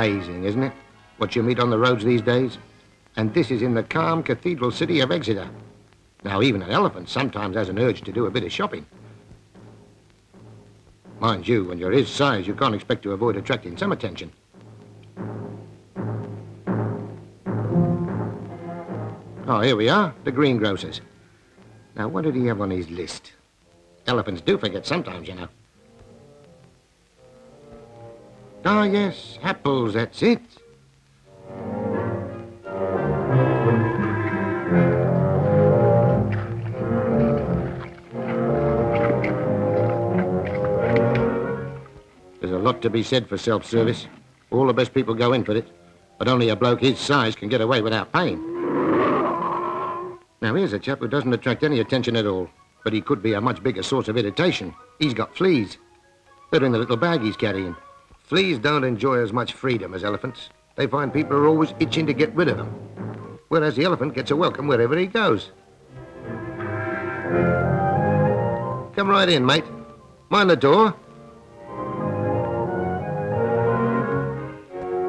Amazing, isn't it? What you meet on the roads these days. And this is in the calm cathedral city of Exeter. Now, even an elephant sometimes has an urge to do a bit of shopping. Mind you, when you're his size, you can't expect to avoid attracting some attention. Oh, here we are, the greengrocers. Now, what did he have on his list? Elephants do forget sometimes, you know. Ah, yes, apples, that's it. There's a lot to be said for self-service. All the best people go in for it, but only a bloke his size can get away without paying. Now, here's a chap who doesn't attract any attention at all, but he could be a much bigger source of irritation. He's got fleas. They're in the little bag he's carrying. Fleas don't enjoy as much freedom as elephants. They find people are always itching to get rid of them, whereas the elephant gets a welcome wherever he goes. Come right in, mate. Mind the door.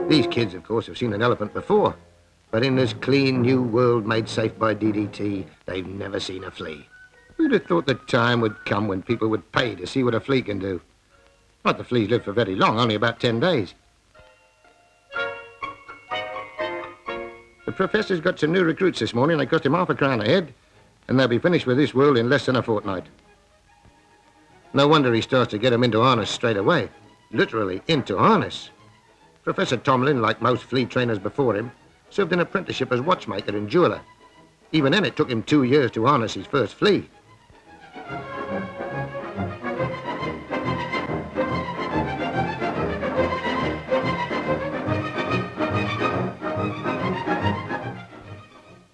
These kids, of course, have seen an elephant before, but in this clean new world made safe by DDT, they've never seen a flea. Who'd have thought the time would come when people would pay to see what a flea can do? Not the fleas live for very long, only about 10 days. The professor's got some new recruits this morning. They cost him £5 a head, and they'll be finished with this world in less than a fortnight. No wonder he starts to get them into harness straight away. Literally into harness. Professor Tomlin, like most flea trainers before him, served an apprenticeship as watchmaker and jeweller. Even then, it took him 2 years to harness his first flea.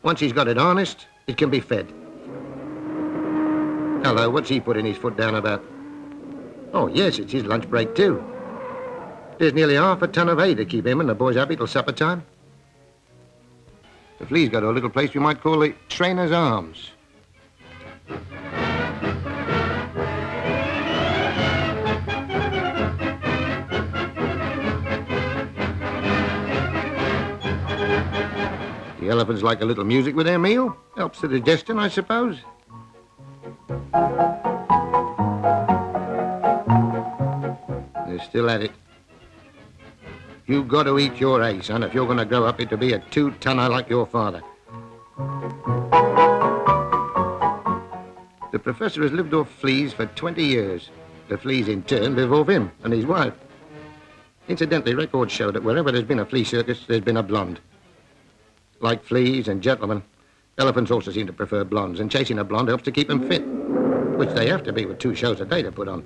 Once he's got it harnessed, it can be fed. Hello, what's he putting his foot down about? Oh, yes, it's his lunch break, too. There's nearly half a ton of hay to keep him and the boys happy till supper time. The flea's got a little place we might call the Trainer's Arms. The elephants like a little music with their meal. Helps the digestion, I suppose. They're still at it. You've got to eat your hay, son, if you're going to grow up to be a 2-tonner like your father. The professor has lived off fleas for 20 years. The fleas, in turn, live off him and his wife. Incidentally, records show that wherever there's been a flea circus, there's been a blonde. Like fleas and gentlemen, elephants also seem to prefer blondes, and chasing a blonde helps to keep them fit, which they have to be with 2 shows a day to put on.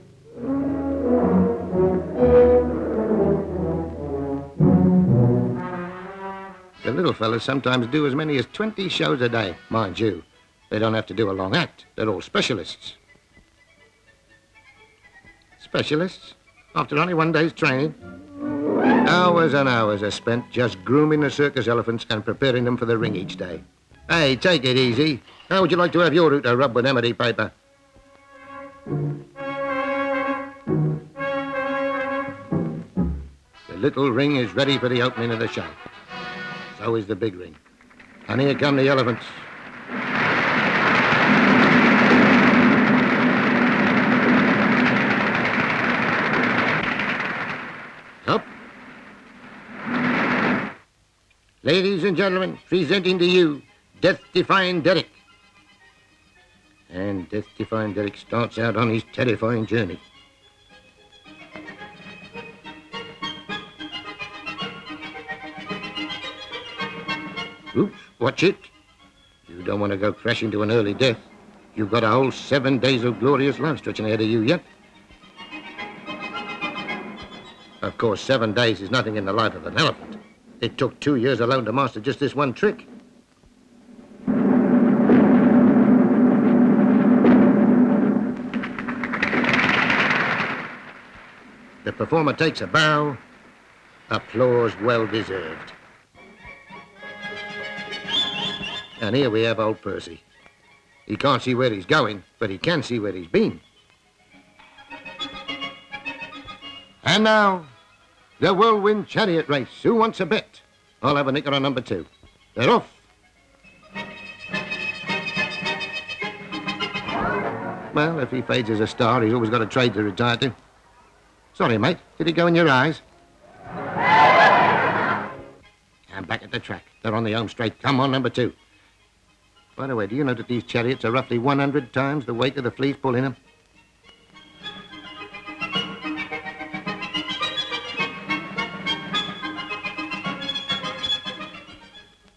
The little fellas sometimes do as many as 20 shows a day, mind you. They don't have to do a long act. They're all specialists. Specialists? After only 1 day's training? Hours and hours are spent just grooming the circus elephants and preparing them for the ring each day. Hey, take it easy. How would you like to have your rooter rubbed with emery paper? The little ring is ready for the opening of the show. So is the big ring. And here come the elephants. Up. Ladies and gentlemen, presenting to you, Death-Defying Derek. And Death-Defying Derek starts out on his terrifying journey. Oops, watch it. You don't want to go crashing to an early death. You've got a whole 7 days of glorious life stretching ahead of you yet. Of course, 7 days is nothing in the life of an elephant. It took 2 years alone to master just this one trick. The performer takes a bow. Applause well deserved. And here we have old Percy. He can't see where he's going, but he can see where he's been. And now, The whirlwind chariot race. Who wants a bet? I'll have a nicker on number 2. They're off. Well, if he fades as a star, he's always got a trade to retire to. Sorry, mate. Did it go in your eyes? And back at the track. They're on the home straight. Come on, number 2. By the way, do you know that these chariots are roughly 100 times the weight of the fleas pulling them?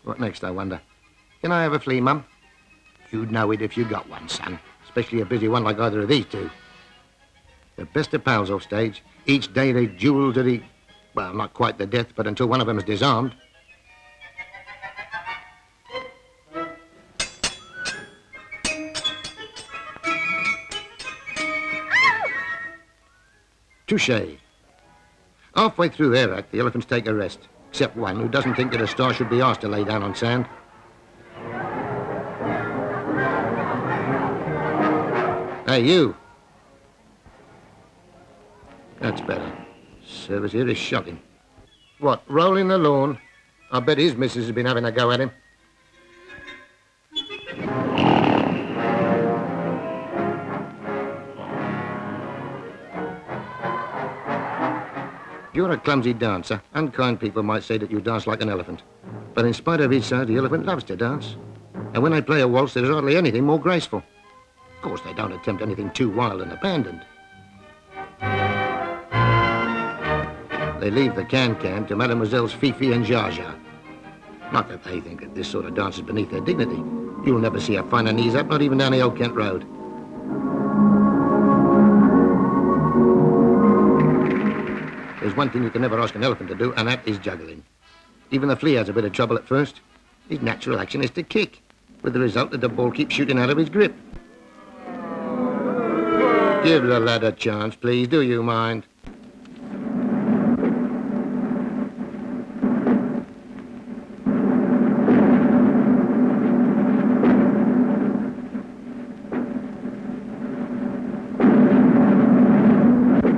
What next, I wonder? Can I have a flea, Mum? You'd know it if you got one, son. Especially a busy one like either of these two. The best of pals off stage. Each day they duel to the... well, not quite the death, but until one of them is disarmed. Touché. Halfway through their act, the elephants take a rest. Except one who doesn't think that a star should be asked to lay down on sand. Hey, you. That's better. Service here is shocking. What, rolling the lawn? I bet his missus has been having a go at him. You're a clumsy dancer. Unkind people might say that you dance like an elephant. But in spite of his size, the elephant loves to dance. And when they play a waltz, there's hardly anything more graceful. Of course, they don't attempt anything too wild and abandoned. They leave the can-can to Mademoiselles Fifi and Jaja. Not that they think that this sort of dance is beneath their dignity. You'll never see a finer knees up, not even down the old Kent Road. There's one thing you can never ask an elephant to do, and that is juggling. Even the flea has a bit of trouble at first. His natural action is to kick, with the result that the ball keeps shooting out of his grip. Give the lad a chance, please. Do you mind?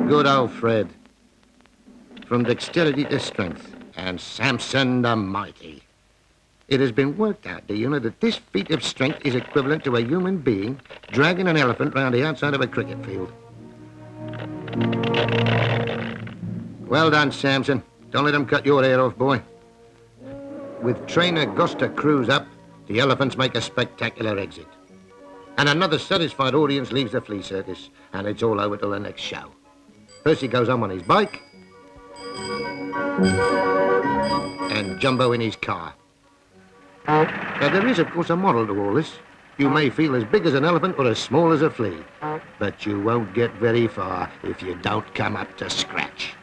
Good old Fred. From dexterity to strength, and Samson the Mighty. It has been worked out, do you know, that this feat of strength is equivalent to a human being dragging an elephant round the outside of a cricket field. Well done, Samson. Don't let them cut your hair off, boy. With trainer Goster Cruz up, the elephants make a spectacular exit. And another satisfied audience leaves the flea circus, and it's all over till the next show. Percy goes home on his bike, and Jumbo in his car. Now, there is, of course, a moral to all this. You may feel as big as an elephant or as small as a flea, but you won't get very far if you don't come up to scratch.